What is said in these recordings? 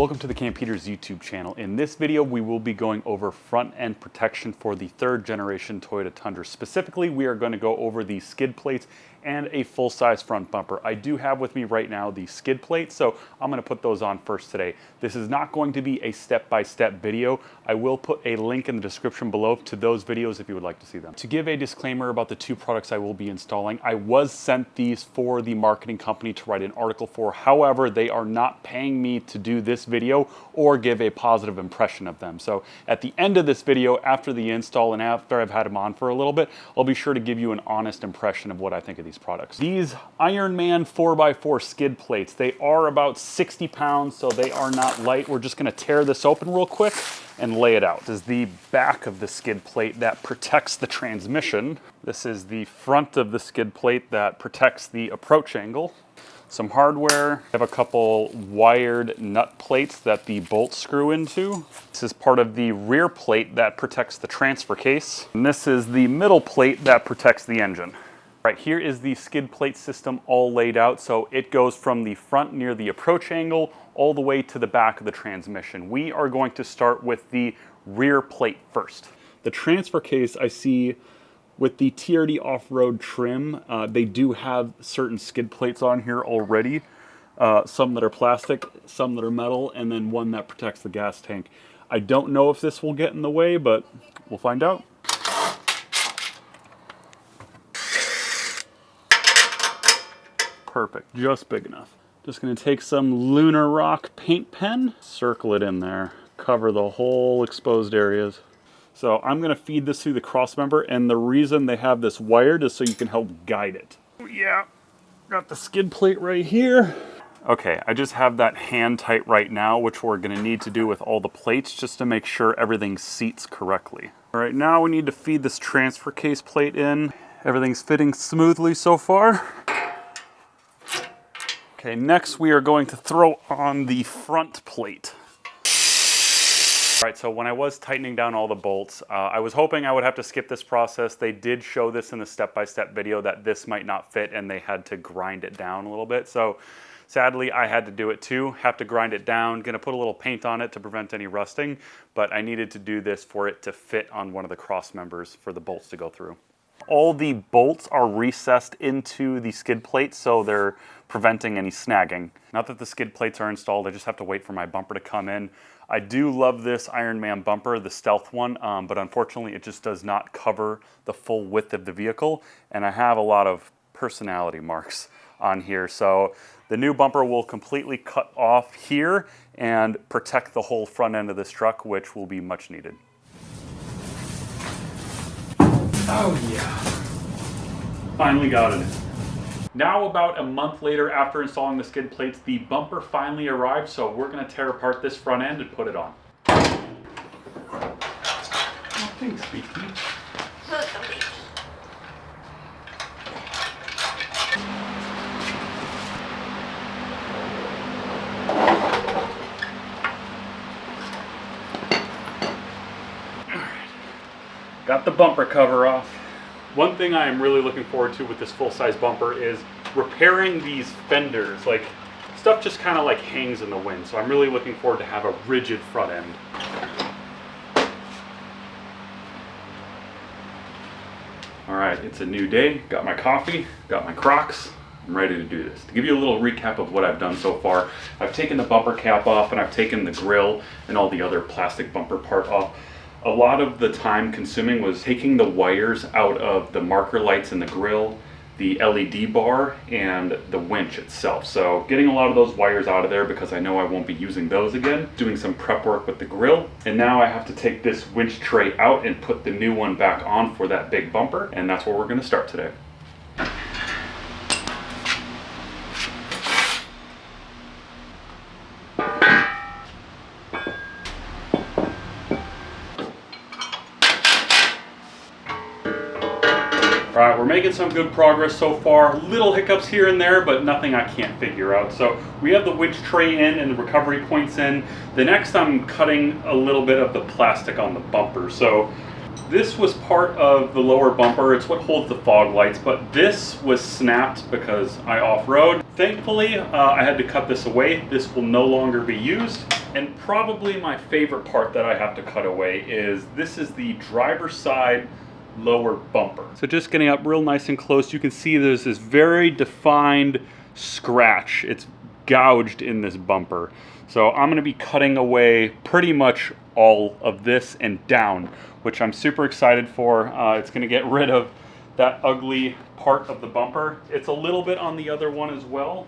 Welcome to the Camp Peters YouTube channel. In this video, we will be going over front end protection for the third generation Toyota Tundra. Specifically, we are going to go over the skid plates and a full-size front bumper. I do have with me right now the skid plates, so I'm going to put those on first today. This is not going to be a step-by-step video. I will put a link in the description below to those videos if you would like to see them. To give a disclaimer about the two products I will be installing, I was sent these for the marketing company to write an article for. However, they are not paying me to do this video or give a positive impression of them. So at the end of this video, after the install and after I've had them on for a little bit, I'll be sure to give you an honest impression of what I think of these products. These Ironman 4x4 skid plates, they are about 60 pounds, so they are not light. We're just gonna tear this open real quick and lay it out. This is the back of the skid plate that protects the transmission. This is the front of the skid plate that protects the approach angle. Some hardware. I have a couple wired nut plates that the bolts screw into. This is part of the rear plate that protects the transfer case. And this is the middle plate that protects the engine. Right, here is the skid plate system all laid out. So it goes from the front near the approach angle all the way to the back of the transmission. We are going to start with the rear plate first. The transfer case I see with the TRD off-road trim, they do have certain skid plates on here already. Some that are plastic, some that are metal, and then one that protects the gas tank. I don't know if this will get in the way, but we'll find out. Perfect, just big enough. Just gonna take some Lunar Rock paint pen, circle it in there, cover the whole exposed areas. So I'm gonna feed this through the cross member, and the reason they have this wired is so you can help guide it. Yeah, got the skid plate right here. Okay, I just have that hand tight right now, which we're gonna need to do with all the plates just to make sure everything seats correctly. All right, now we need to feed this transfer case plate in. Everything's fitting smoothly so far. Okay, next we are going to throw on the front plate. All right, so when I was tightening down all the bolts, I was hoping I would have to skip this process. They did show this in the step-by-step video that this might not fit and they had to grind it down a little bit. So sadly, I had to do it too, have to grind it down, gonna put a little paint on it to prevent any rusting, but I needed to do this for it to fit on one of the cross members for the bolts to go through. All the bolts are recessed into the skid plates, so they're preventing any snagging. Now that the skid plates are installed, I just have to wait for my bumper to come in. I do love this Ironman bumper, the stealth one, but unfortunately it just does not cover the full width of the vehicle, and I have a lot of personality marks on here. So the new bumper will completely cut off here and protect the whole front end of this truck, which will be much needed. Oh yeah. Finally got it in. Now about a month later after installing the skid plates, the bumper finally arrived, so we're gonna tear apart this front end and put it on. Oh, thanks, Beaky. Got the bumper cover off. One thing I am really looking forward to with this full-size bumper is repairing these fenders. Like, stuff just kind of like hangs in the wind, so I'm really looking forward to have a rigid front end. All right, it's a new day. Got my coffee, got my Crocs. I'm ready to do this. To give you a little recap of what I've done so far, I've taken the bumper cap off and I've taken the grill and all the other plastic bumper part off. A lot of the time consuming was taking the wires out of the marker lights in the grill, the LED bar, and the winch itself. So getting a lot of those wires out of there because I know I won't be using those again, doing some prep work with the grill. And now I have to take this winch tray out and put the new one back on for that big bumper. And that's where we're gonna start today. All right, we're making some good progress so far. Little hiccups here and there, but nothing I can't figure out. So we have the winch tray in and the recovery points in. The next I'm cutting a little bit of the plastic on the bumper. So This was part of the lower bumper. It's what holds the fog lights, but this was snapped because I off-road. Thankfully, I had to cut this away. This will no longer be used, And probably my favorite part that I have to cut away is this is the driver's side lower bumper. So just getting up real nice and close, you can see there's this very defined scratch. It's gouged in this bumper. So I'm going to be cutting away pretty much all of this and down, which I'm super excited for. It's going to get rid of that ugly part of the bumper. It's a little bit on the other one as well.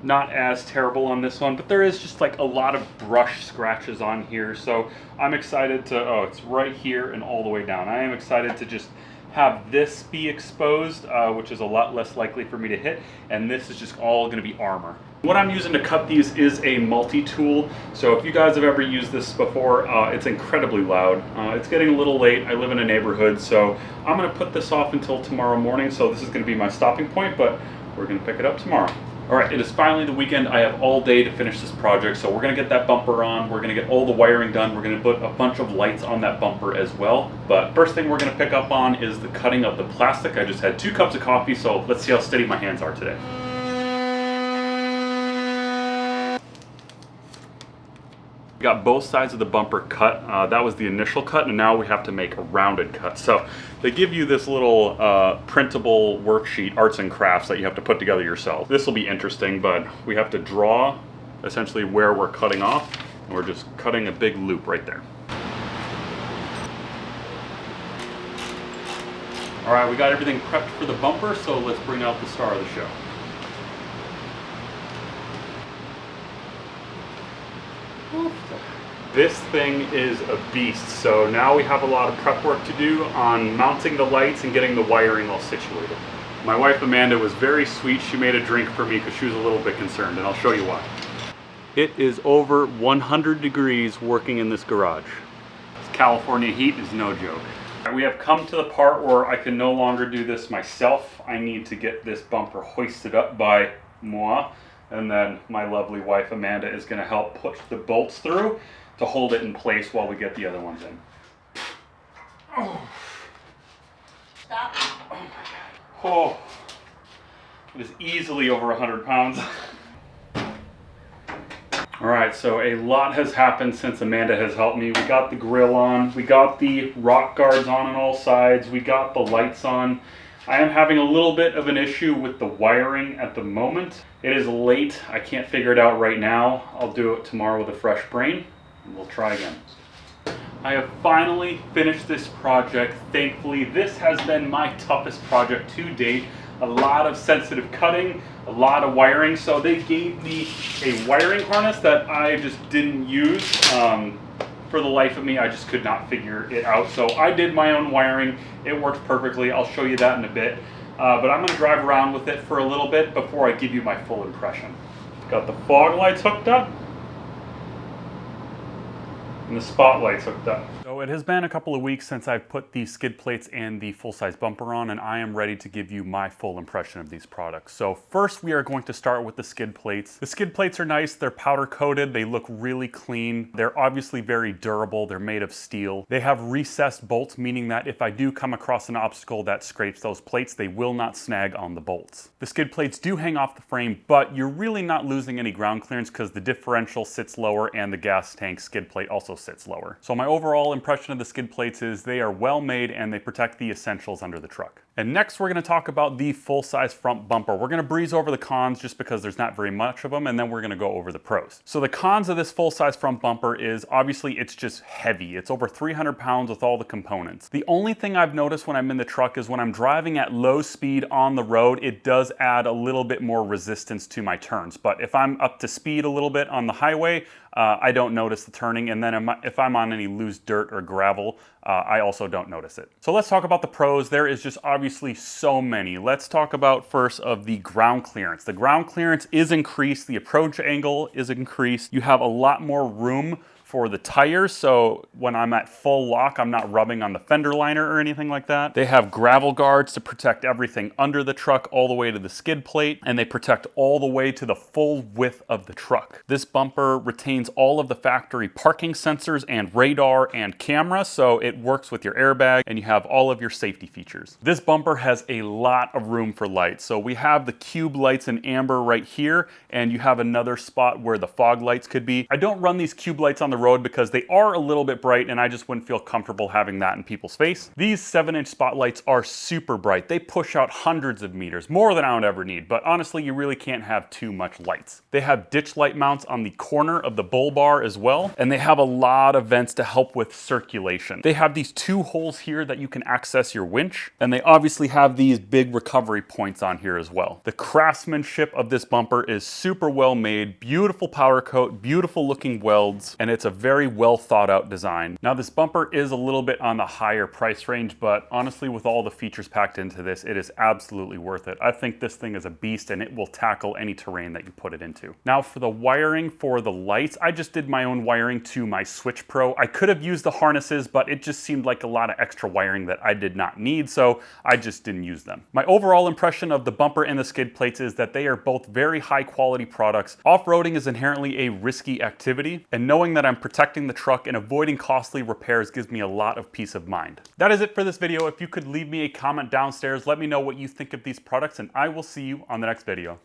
Not as terrible on this one, but there is just like a lot of brush scratches on here. So I'm excited to, oh, it's right here and all the way down. I am excited to just have this be exposed, which is a lot less likely for me to hit. And this is just all gonna be armor. What I'm using to cut these is a multi-tool. So if you guys have ever used this before, it's incredibly loud. It's getting a little late. I live in a neighborhood, so I'm gonna put this off until tomorrow morning. So this is gonna be my stopping point, but we're gonna pick it up tomorrow. All right, it is finally the weekend. I have all day to finish this project, so we're gonna get that bumper on. We're gonna get all the wiring done. We're gonna put a bunch of lights on that bumper as well. But first thing we're gonna pick up on is the cutting of the plastic. I just had 2 cups of coffee, so let's see how steady my hands are today. We got both sides of the bumper cut. That was the initial cut, and now we have to make a rounded cut. So they give you this little printable worksheet, arts and crafts, that you have to put together yourself. This will be interesting, but we have to draw essentially where we're cutting off, and we're just cutting a big loop right there. All right, we got everything prepped for the bumper, so let's bring out the star of the show. This thing is a beast, so now we have a lot of prep work to do on mounting the lights and getting the wiring all situated. My wife Amanda was very sweet. She made a drink for me because she was a little bit concerned, and I'll show you why. It is over 100 degrees working in this garage. This California heat is no joke. We have come to the part where I can no longer do this myself. I need to get this bumper hoisted up by moi, and then my lovely wife Amanda is going to help push the bolts through to hold it in place while we get the other ones in. Oh. Stop. Oh my God. Oh. It is easily over 100 pounds. All right, so a lot has happened since Amanda has helped me. We got the grill on, we got the rock guards on all sides, we got the lights on. I am having a little bit of an issue with the wiring at the moment. It is late, I can't figure it out right now. I'll do it tomorrow with a fresh brain, and we'll try again. I have finally finished this project, thankfully. This has been my toughest project to date. A lot of sensitive cutting, a lot of wiring. So they gave me a wiring harness that I just didn't use. For the life of me, I just could not figure it out. So I did my own wiring. It worked perfectly. I'll show you that in a bit. But I'm gonna drive around with it for a little bit before I give you my full impression. Got the fog lights hooked up. And the spotlights hooked up. So it has been a couple of weeks since I've put the skid plates and the full-size bumper on, and I am ready to give you my full impression of these products. So first we are going to start with the skid plates. The skid plates are nice, they're powder coated, they look really clean. They're obviously very durable, they're made of steel. They have recessed bolts, meaning that if I do come across an obstacle that scrapes those plates, they will not snag on the bolts. The skid plates do hang off the frame, but you're really not losing any ground clearance because the differential sits lower and the gas tank skid plate also sits lower. So my overall impression of the skid plates is they are well made and they protect the essentials under the truck. And next we're going to talk about the full-size front bumper. We're going to breeze over the cons just because there's not very much of them, and then we're going to go over the pros. So the cons of this full-size front bumper is obviously it's just heavy. It's over 300 pounds with all the components. The only thing I've noticed when I'm in the truck is when I'm driving at low speed on the road, it does add a little bit more resistance to my turns. But if I'm up to speed a little bit on the highway, I don't notice the turning, and then if I'm on any loose dirt or gravel, I also don't notice it. So let's talk about the pros. There is just obviously so many. Let's talk about first of the ground clearance. The ground clearance is increased, the approach angle is increased. You have a lot more room for the tires, so when I'm at full lock, I'm not rubbing on the fender liner or anything like that. They have gravel guards to protect everything under the truck all the way to the skid plate, and they protect all the way to the full width of the truck. This bumper retains all of the factory parking sensors and radar and camera, so it works with your airbag and you have all of your safety features. This bumper has a lot of room for lights. So we have the cube lights in amber right here, and you have another spot where the fog lights could be. I don't run these cube lights on the road because they are a little bit bright and I just wouldn't feel comfortable having that in people's face. These 7-inch spotlights are super bright. They push out hundreds of meters, more than I would ever need, but honestly, you really can't have too much lights. They have ditch light mounts on the corner of the bull bar as well, and they have a lot of vents to help with circulation. They have these 2 holes here that you can access your winch, and they obviously have these big recovery points on here as well. The craftsmanship of this bumper is super well made, beautiful powder coat, beautiful looking welds, and it's a very well thought out design. Now this bumper is a little bit on the higher price range, but honestly with all the features packed into this, it is absolutely worth it. I think this thing is a beast and it will tackle any terrain that you put it into. Now for the wiring for the lights, I just did my own wiring to my Switch Pro. I could have used the harnesses, but it just seemed like a lot of extra wiring that I did not need, so I just didn't use them. My overall impression of the bumper and the skid plates is that they are both very high quality products. Off-roading is inherently a risky activity, and knowing that I'm protecting the truck and avoiding costly repairs gives me a lot of peace of mind. That is it for this video. If you could leave me a comment downstairs, let me know what you think of these products, and I will see you on the next video.